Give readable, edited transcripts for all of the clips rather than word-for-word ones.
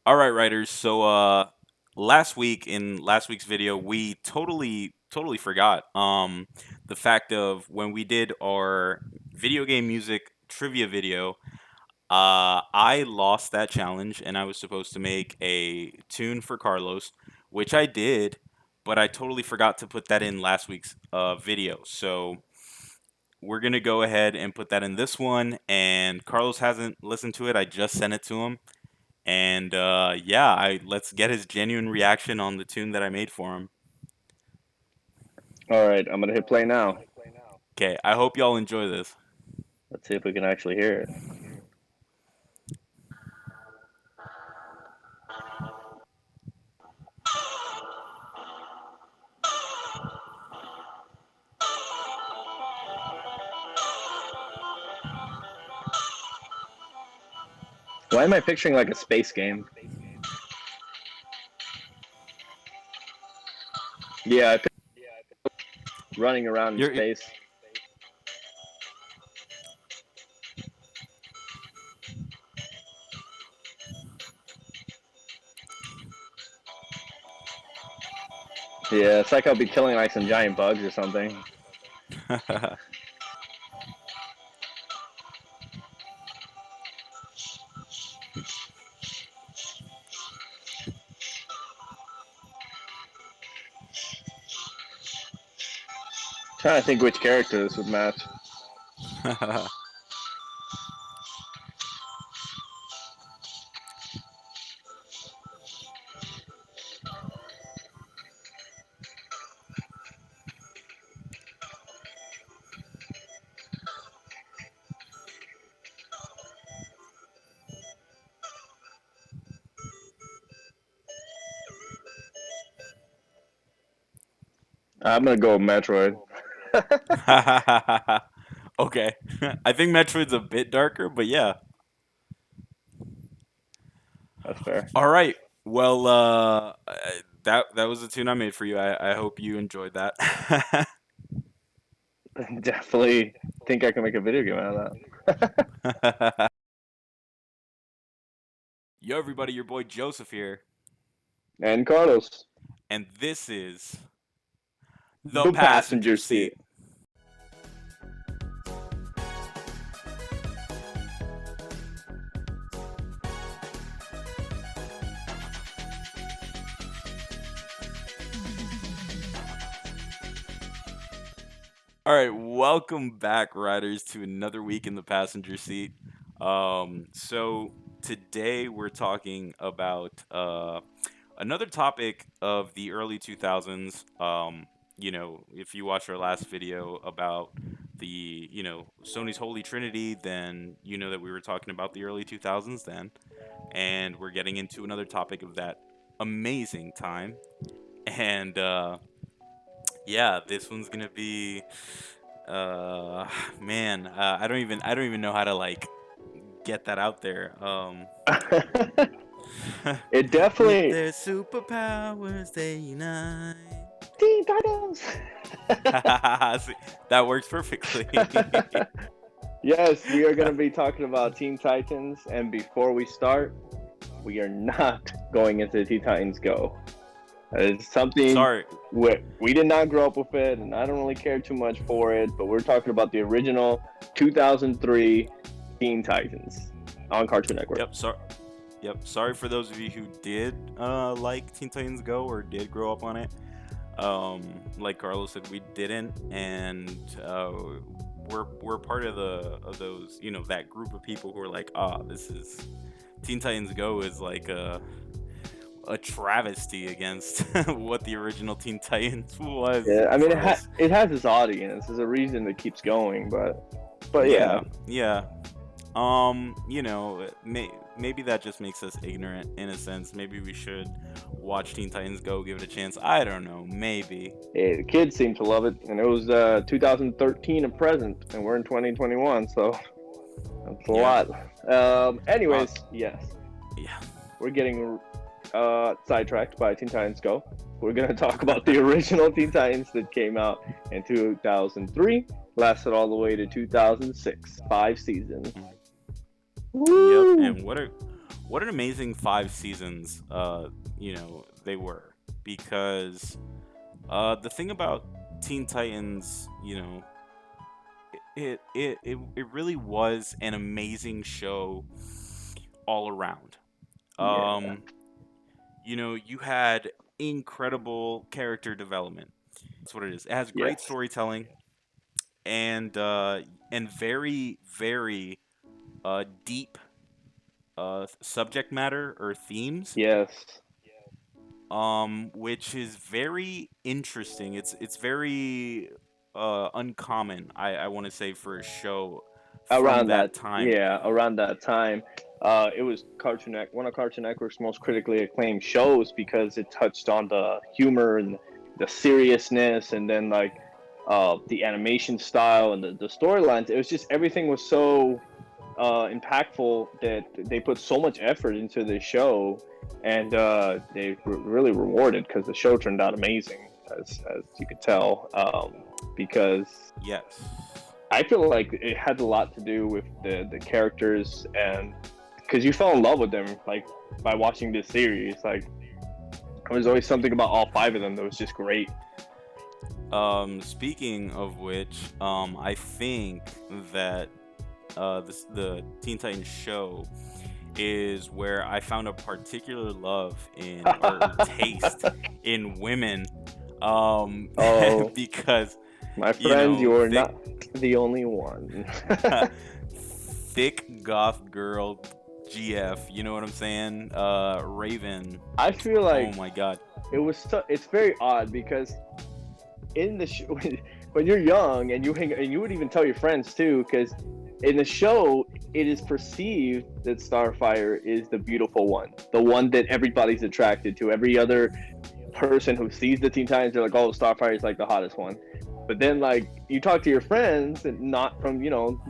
All right, writers. So last week in last week's video, we totally forgot the fact of when we did our video game music trivia video. I lost that challenge, and I was supposed to make a tune for Carlos, which I did, but I totally forgot to put that in last week's video. So we're gonna go ahead and put that in this one. And Carlos hasn't listened to it. I just sent it to him. And yeah, I let's get his genuine reaction on the tune that I made for him. All right, I'm gonna hit play now. Okay, I hope y'all enjoy this. Let's see if we can actually hear it. Why am I picturing like a space game? Yeah, I running around in You're space. Yeah, it's like I'll be killing like some giant bugs or something. Trying to think which character this would match. I'm gonna go with Metroid. Okay. I think Metroid's a bit darker, but yeah. That's fair. All right. Well, that was the tune I made for you. I hope you enjoyed that. Definitely think I can make a video game out of that. Yo, everybody, your boy Joseph here, And Carlos, and this is the the passenger passenger seat. seat. All right, welcome back, riders, to another week in the passenger seat. So today we're talking about another topic of the early 2000s. If you watched our last video about the, Sony's Holy Trinity, then you know that we were talking about the early 2000s then, and we're getting into another topic of that amazing time. And yeah, this one's gonna be man, I don't even know how to like get that out there. It With definitely their superpowers they unite. Teen Titans. See, that works perfectly. Yes, we are going to be talking about Teen Titans, and before we start, we are not going into Teen Titans Go. It's something Sorry. we did not grow up with it, and I don't really care too much for it. But we're talking about the original 2003 Teen Titans on Cartoon Network. Yep, sorry. Yep, sorry for those of you who did like Teen Titans Go or did grow up on it. Like Carlos said, we didn't, and we're part of those, that group of people who are like, this is Teen Titans Go is like a travesty against what the original Teen Titans was Yeah, I mean for us. it has its audience. There's a reason it keeps going, but yeah, Yeah, yeah. Maybe that just makes us ignorant in a sense. Maybe we should watch Teen Titans Go, give it a chance. I don't know. Maybe. the kids seem to love it, and it was 2013 and present, and we're in 2021, so that's a Yep. lot. Uh, Anyways, yes, yeah. we're getting sidetracked by Teen Titans Go. We're gonna talk about the original Teen Titans that came out in 2003, lasted all the way to 2006, 5 seasons. Yep. Woo! And what an amazing 5 seasons they were, because the thing about Teen Titans, it really was an amazing show all around. Yeah. Um, you had incredible character development. That's what it is. It has great Yes. storytelling and very, very deep subject matter or themes, Yes. which is very interesting. It's very uncommon, I want to say, for a show from Around that, that time. yeah, around that time, it was one of Cartoon Network's most critically acclaimed shows because it touched on the humor and the seriousness, and then like the animation style and the storylines. It was just everything was so impactful that they put so much effort into the show, and they were really rewarded because the show turned out amazing, as you could tell. Because Yes. I feel like it had a lot to do with the characters, and because you fell in love with them like by watching this series. Like there was always something about all five of them that was just great. Speaking of which, I think that the Teen Titans show is where I found a particular love in, or taste in women, Oh, because my friend, you are thick not the only one. thick goth girl GF, you know what I'm saying? Raven. I feel Oh like my god. it's very odd because in the when you're young and you would even tell your friends too, because in the show it is perceived that Starfire is the beautiful one, the one that everybody's attracted to. Every other person who sees the Teen Titans, they're like, "Oh, Starfire is like the hottest one." But then, like, you talk to your friends, and not from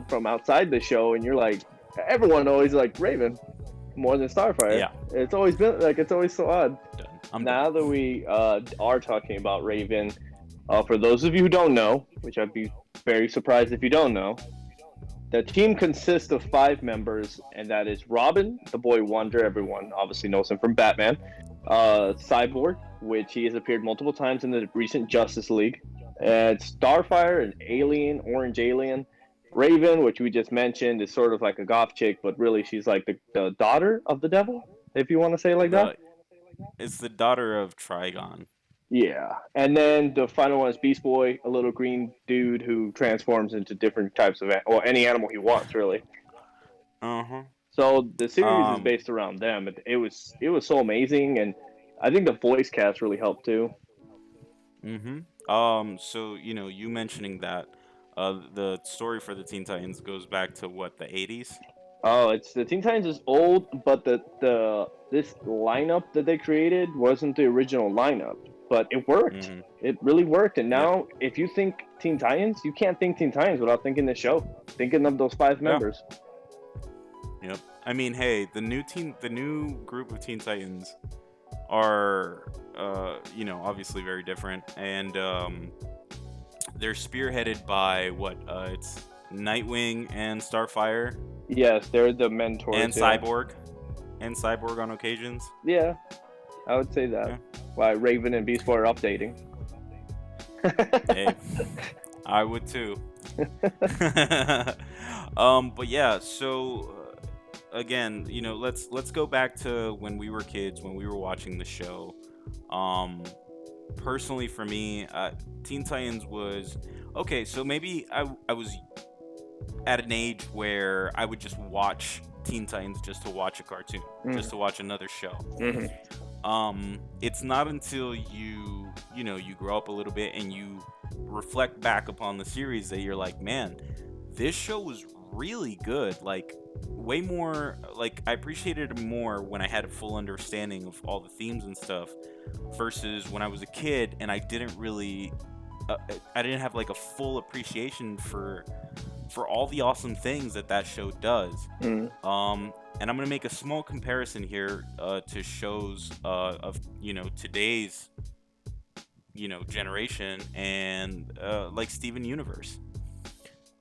from outside the show, and you're like, everyone always like Raven more than Starfire. Yeah, It's always been like it's always so odd. done. I'm done. Now that we are talking about Raven, for those of you who don't know, which I'd be very surprised if you don't know, the team consists of 5 members, and that is Robin, the boy wonder. Everyone obviously knows him from Batman. Cyborg, which he has appeared multiple times in the recent Justice League. And Starfire, an alien, orange alien. Raven, which we just mentioned, is sort of like a goth chick, but really she's like the daughter of the devil, if you want to say it like that. The It's the daughter of Trigon. Yeah. And then the final one is Beast Boy, a little green dude who transforms into different types of, or any animal he wants, really. Uh-huh. So the series is Um, based around them. It was so amazing, and I think the voice cast really helped too. so you mentioning that the story for the Teen Titans goes back to what, the 80s? Oh, it's the Teen Titans is old, but the this lineup that they created wasn't the original lineup, but it worked. Mm-hmm. It really worked. And Yep. now, if you think Teen Titans, you can't think Teen Titans without thinking the show, thinking of those five Yeah. members. Yep. I mean, hey, the new group of Teen Titans are, obviously very different, and they're spearheaded by what? It's Nightwing and Starfire Yes, they're the mentors. and Yeah, Cyborg on occasions. yeah, I would say that. Yeah. Why Raven and Beast Boy are updating. Hey, I would too. But yeah, so again, let's go back to when we were kids, when we were watching the show. Um, Personally, for me, Teen Titans was okay. So maybe I was at an age where I would just watch Teen Titans just to watch a cartoon, just to watch another show. Mm-hmm. It's not until you grow up a little bit and you reflect back upon the series that you're like, man, this show was really good. Like, way more, like, I appreciated it more when I had a full understanding of all the themes and stuff versus when I was a kid and I didn't have like a full appreciation for all the awesome things that show does. Mm-hmm. And I'm gonna make a small comparison here to shows of today's generation, and like Steven Universe.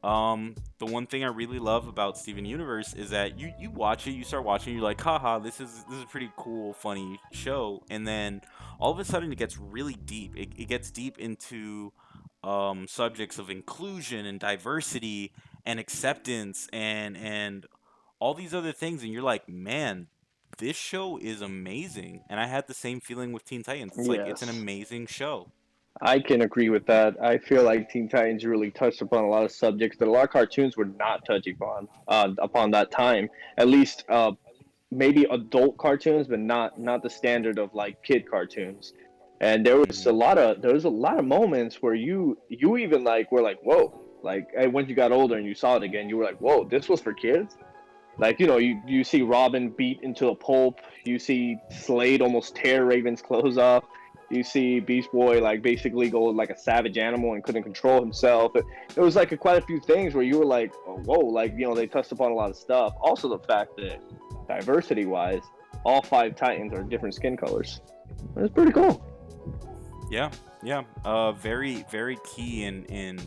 The one thing I really love about Steven Universe is that you watch it, you start watching, you're like, haha, this is a pretty cool, funny show, and then all of a sudden it gets really deep. It gets deep into subjects of inclusion and diversity and acceptance and all these other things, and you're like, man, this show is amazing. And I had the same feeling with Teen Titans. It's like it's an Yes. amazing show. I can agree with that. I feel like Teen Titans really touched upon a lot of subjects that a lot of cartoons were not touching upon that time. At least maybe adult cartoons, but not the standard of like kid cartoons. And Hmm. there was a lot of moments where you even like were like whoa, like once you got older and you saw it again, you were like whoa, this was for kids. Like you see Robin beat into a pulp. You see Slade almost tear Raven's clothes off. You see Beast Boy like basically go like a savage animal and couldn't control himself. It was like quite a few things where you were like, oh, whoa, like they touched upon a lot of stuff. Also the fact that diversity wise, all five Titans are different skin colors. It's pretty cool. Yeah, yeah. Very, very key in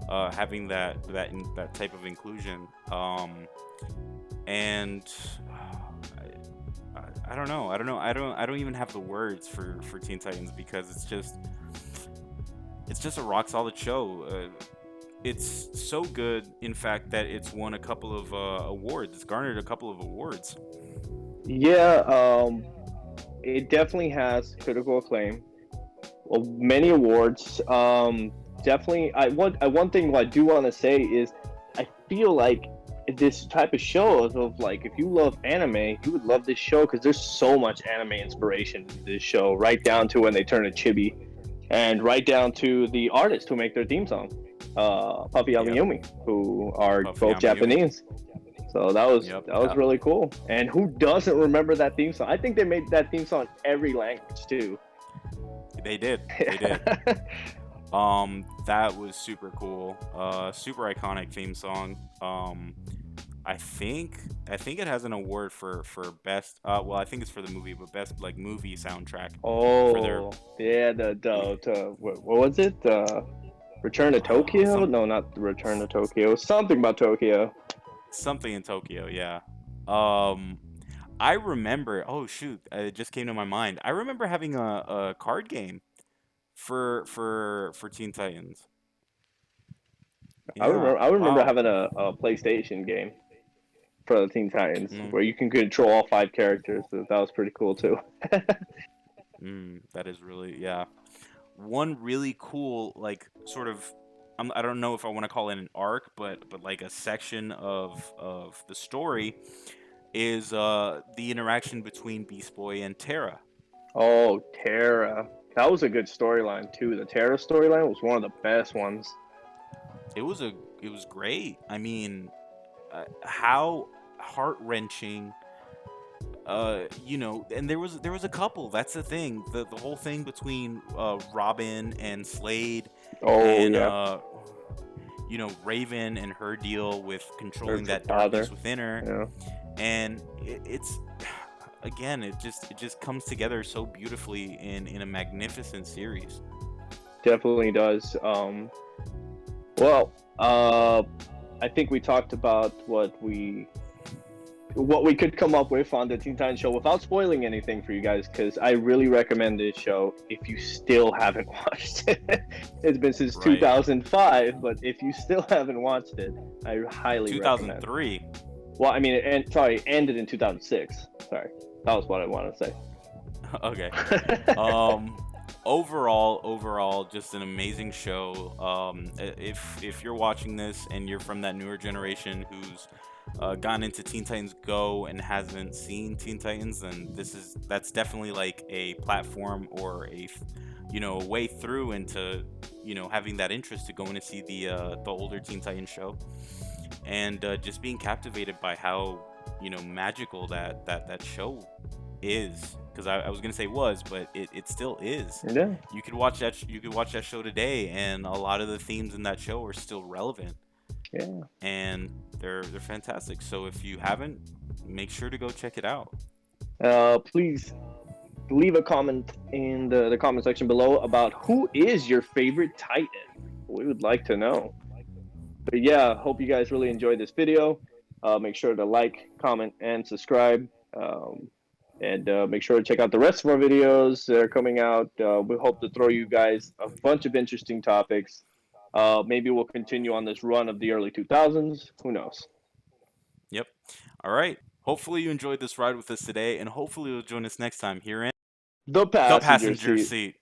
having that type of inclusion. And I don't know. I don't know. I don't even have the words for Teen Titans because it's just a rock solid show. It's so good, in fact, that it's won a couple of awards. It's garnered a couple of awards. Yeah, it definitely has critical acclaim. Well, many awards. Definitely. One thing I do want to say is, I feel like this type of show of like if you love anime, you would love this show because there's so much anime inspiration in this show, right down to when they turn to chibi, and right down to the artists who make their theme song, Puppy Yep. Yumi, who are Puffy both Amayumi. Japanese. So that was Yep. that was Yep. really cool. And who doesn't remember that theme song? I think they made that theme song in every language too. They did. They did. That was super cool. Super iconic theme song. I think it has an award for best. Well, I think it's for the movie, but best like movie soundtrack for their Oh, yeah, what was it? Return to Tokyo? some No, not Return to Tokyo. Something about Tokyo. something in Tokyo. Yeah. Um, I remember. Oh shoot! It just came to my mind. I remember having a card game for Teen Titans. Yeah. I remember Wow. having a PlayStation game for the Teen Titans Mm, where you can control all five characters. So that was pretty cool too. that is really, yeah. One really cool, like, sort of, I don't know if I want to call it an arc, but like a section of the story is the interaction between Beast Boy and Terra. Oh, Terra. That was a good storyline too. The Terra storyline was one of the best ones. It was a it was great. I mean, how heart-wrenching, and there was a couple. That's the thing. The whole thing between Robin and Slade, Oh and yeah, Raven and her deal with her controlling that darkness father. within her, Yeah, and it's again, it just comes together so beautifully in a magnificent series. definitely does. Well, I think we talked about what we could come up with on the Teen Titans show without spoiling anything for you guys, because I really recommend this show if you still haven't watched it. It's been since Right. 2005, but if you still haven't watched it, I highly recommend. 2003. Well, I mean, it ended in 2006. Sorry, that was what I wanted to Okay. say. Um, overall, just an amazing show. If you're watching this and you're from that newer generation who's gotten into Teen Titans Go and hasn't seen Teen Titans, then that's definitely like a platform or a way through into having that interest to go in and see the older Teen Titans show, and just being captivated by how magical that show is. Because I was gonna say was, but it still is. Yeah, You could watch that show today, and a lot of the themes in that show are still relevant, yeah. and they're fantastic. So if you haven't, make sure to go check it out. Please leave a comment in the comment section below about who is your favorite Titan. We would like to know. But yeah, hope you guys really enjoyed this video. Make sure to like, comment, and subscribe. Um, and make sure to check out the rest of our videos that are coming out. We hope to throw you guys a bunch of interesting topics. Maybe we'll continue on this run of the early 2000s. Who knows? Yep. All right. Hopefully you enjoyed this ride with us today, and hopefully you'll join us next time here in The the passenger passenger seat. seat.